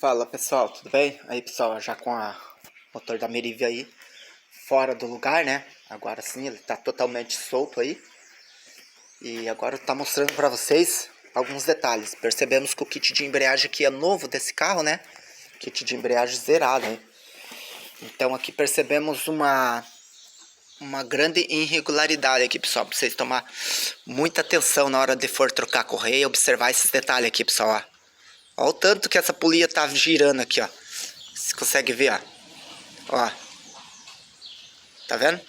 Fala pessoal, tudo bem? Aí pessoal, já com o motor da Meriva aí fora do lugar, né? Agora sim, ele tá totalmente solto aí. E agora tá mostrando pra vocês alguns detalhes. Percebemos que o kit de embreagem aqui é novo desse carro, né? Kit de embreagem zerado, hein? Então aqui percebemos uma grande irregularidade aqui, pessoal. Pra vocês tomar muita atenção na hora de for trocar a correia e observar esses detalhes aqui, pessoal, ó. Olha o tanto que essa polia tá girando aqui, ó. Você consegue ver, ó. Ó. Tá vendo?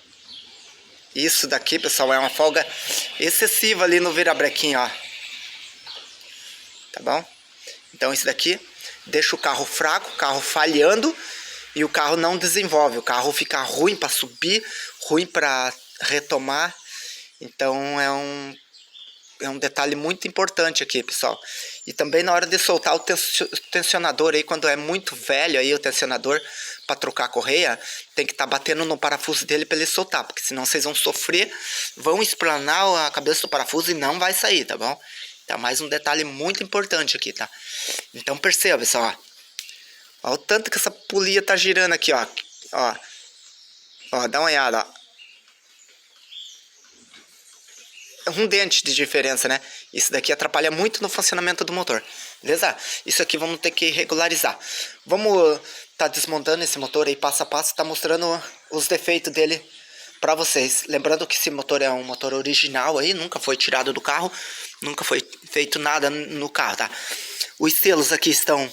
Isso daqui, pessoal, é uma folga excessiva ali no virabrequim, ó. Tá bom? Então isso daqui deixa o carro fraco, o carro falhando e o carro não desenvolve. O carro fica ruim para subir, ruim para retomar. Então é um detalhe muito importante aqui, pessoal. E também na hora de soltar o tensionador aí, quando é muito velho aí o tensionador, para trocar a correia, tem que estar batendo no parafuso dele para ele soltar, porque senão vocês vão sofrer, vão esplanar a cabeça do parafuso e não vai sair, tá bom? Tá, mais um detalhe muito importante aqui, tá? Então perceba, pessoal, ó. Ó o tanto que essa polia tá girando aqui, ó. Ó, ó, dá uma olhada, ó. Um dente de diferença, né? Isso daqui atrapalha muito no funcionamento do motor. Beleza? Isso aqui vamos ter que regularizar. Vamos tá desmontando esse motor aí passo a passo, tá mostrando os defeitos dele para vocês. Lembrando que esse motor é um motor original aí, nunca foi tirado do carro, nunca foi feito nada no carro, tá? Os selos aqui estão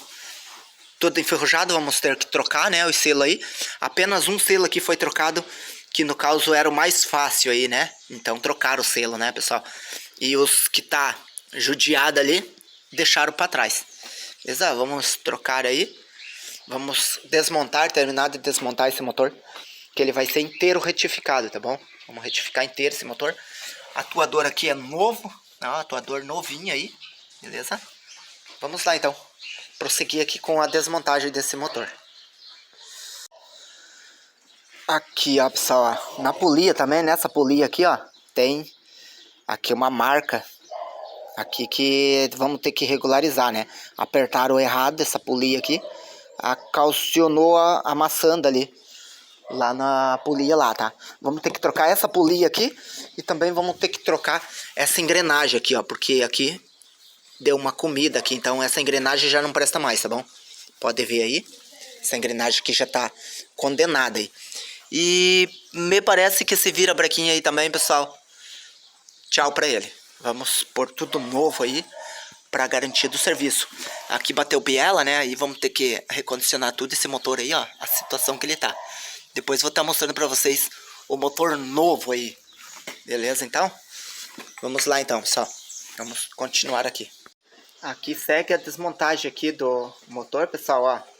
todo enferrujado, vamos ter que trocar, né, os selos aí. Apenas um selo aqui foi trocado, que no caso era o mais fácil aí, né? Então trocaram o selo, né, pessoal? E os que tá judiado ali, deixaram para trás. Beleza? Vamos trocar aí. Vamos desmontar, terminar de desmontar esse motor, que ele vai ser inteiro retificado, tá bom? Vamos retificar inteiro esse motor. Atuador aqui é novo, ó, atuador novinho aí, beleza? Vamos lá então, prosseguir aqui com a desmontagem desse motor. Aqui, ó, pessoal, ó, na polia também, nessa polia aqui, ó, tem aqui uma marca aqui que vamos ter que regularizar, né? Apertaram errado essa polia aqui, calcionou a maçanda ali, lá na polia lá, tá? Vamos ter que trocar essa polia aqui e também vamos ter que trocar essa engrenagem aqui, ó, porque aqui deu uma comida aqui, então essa engrenagem já não presta mais, tá bom? Pode ver aí, essa engrenagem aqui já tá condenada aí. E me parece que esse virabrequim aí também, pessoal, tchau pra ele. Vamos pôr tudo novo aí para garantia do serviço. Aqui bateu biela, né? Aí vamos ter que recondicionar tudo esse motor aí, ó, a situação que ele tá. Depois vou estar mostrando para vocês o motor novo aí. Beleza, então? Vamos lá então, pessoal. Vamos continuar aqui. Aqui segue a desmontagem aqui do motor, pessoal, ó.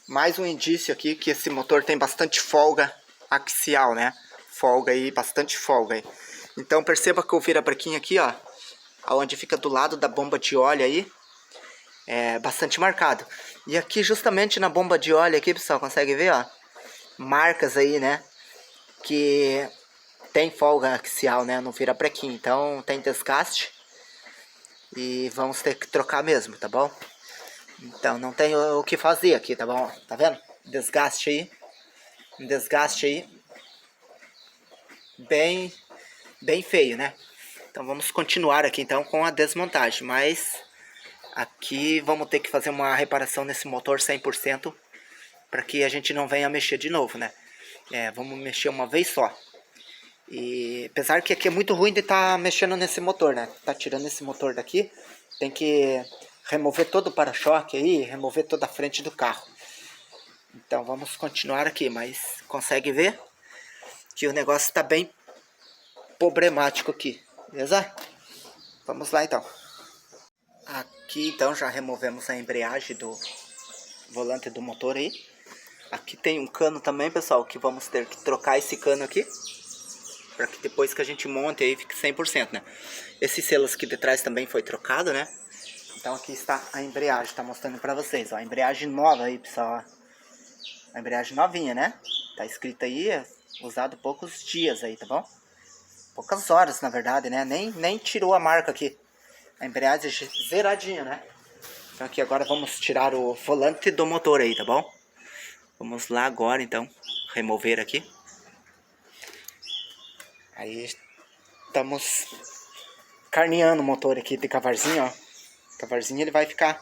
Mais um indício aqui que esse motor tem bastante folga axial, né? Folga aí, bastante folga aí. Então perceba que o virabrequim aqui, ó, onde fica do lado da bomba de óleo aí, é bastante marcado. E aqui justamente na bomba de óleo aqui, pessoal, consegue ver, ó, marcas aí, né, que tem folga axial, né, no virabrequim. Então tem desgaste e vamos ter que trocar mesmo, tá bom? Então não tem o que fazer aqui, tá bom? Tá vendo? Desgaste aí. Um desgaste aí bem feio, né? Então vamos continuar aqui então com a desmontagem, mas aqui vamos ter que fazer uma reparação nesse motor 100% para que a gente não venha mexer de novo, né? Vamos mexer uma vez só. E apesar que aqui é muito ruim de estar mexendo nesse motor, né? Tá tirando esse motor daqui, tem que remover todo o para-choque aí, remover toda a frente do carro. Então vamos continuar aqui, mas consegue ver que o negócio está bem problemático aqui, beleza? Vamos lá então. Aqui então já removemos a embreagem do volante do motor aí. Aqui tem um cano também, pessoal, que vamos ter que trocar esse cano aqui, para que depois que a gente monte aí fique 100%, né? Esses selos aqui de trás também foi trocado, né? Então aqui está a embreagem, tá mostrando para vocês, ó, a embreagem nova aí, pessoal. A embreagem novinha, né? Tá escrito aí, usado poucos dias aí, tá bom? Poucas horas, na verdade, né? Nem tirou a marca aqui. A embreagem zeradinha, né? Então aqui agora vamos tirar o volante do motor aí, tá bom? Vamos lá agora então, remover aqui. Aí estamos carneando o motor aqui de cavarzinho, ó. Cavarzinho ele vai ficar...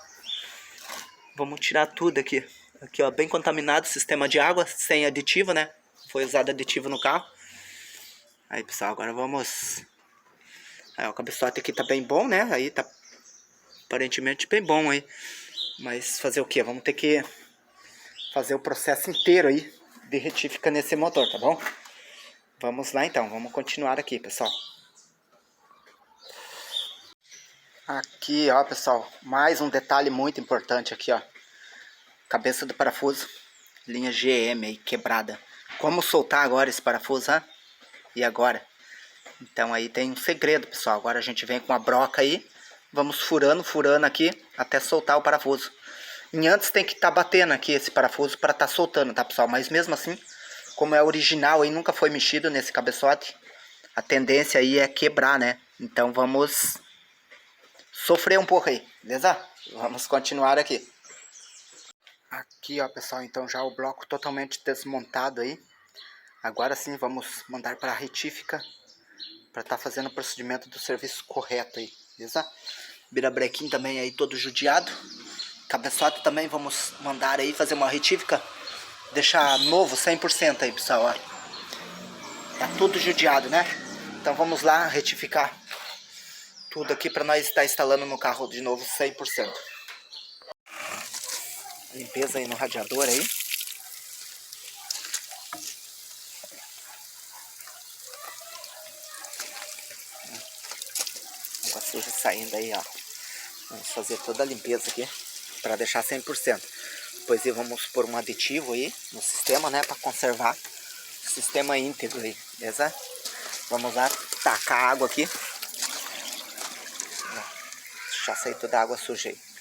Vamos tirar tudo aqui. Aqui ó, bem contaminado, sistema de água, sem aditivo, né? Foi usado aditivo no carro. Aí pessoal, agora vamos... Aí ó, o cabeçote aqui tá bem bom, né? Aí tá aparentemente bem bom aí. Mas fazer o que? Vamos ter que fazer o processo inteiro aí de retífica nesse motor, tá bom? Vamos lá então, vamos continuar aqui, pessoal. Aqui, ó, pessoal, mais um detalhe muito importante aqui, ó. Cabeça do parafuso, linha GM aí, quebrada. Como soltar agora esse parafuso, hein? E agora? Então aí tem um segredo, pessoal. Agora a gente vem com uma broca aí, vamos furando aqui, até soltar o parafuso. E antes tem que estar batendo aqui esse parafuso para estar soltando, tá, pessoal? Mas mesmo assim, como é original aí, nunca foi mexido nesse cabeçote, a tendência aí é quebrar, né? Então vamos sofrer um pouco aí, beleza? Vamos continuar aqui. Aqui, ó, pessoal, então já o bloco totalmente desmontado aí. Agora sim vamos mandar para a retífica para estar fazendo o procedimento do serviço correto aí, beleza? Virabrequim também aí todo judiado. Cabeçote também vamos mandar aí fazer uma retífica, deixar novo 100% aí, pessoal, ó. Tá tudo judiado, né? Então vamos lá retificar tudo aqui para nós estar instalando no carro de novo 100%. Limpeza aí no radiador aí. Água suja saindo aí, ó. Vamos fazer toda a limpeza aqui para deixar 100%. Depois aí vamos pôr um aditivo aí no sistema, né, para conservar o sistema íntegro aí, beleza? Vamos lá tacar a água aqui. Deixar sair toda a água suja aí.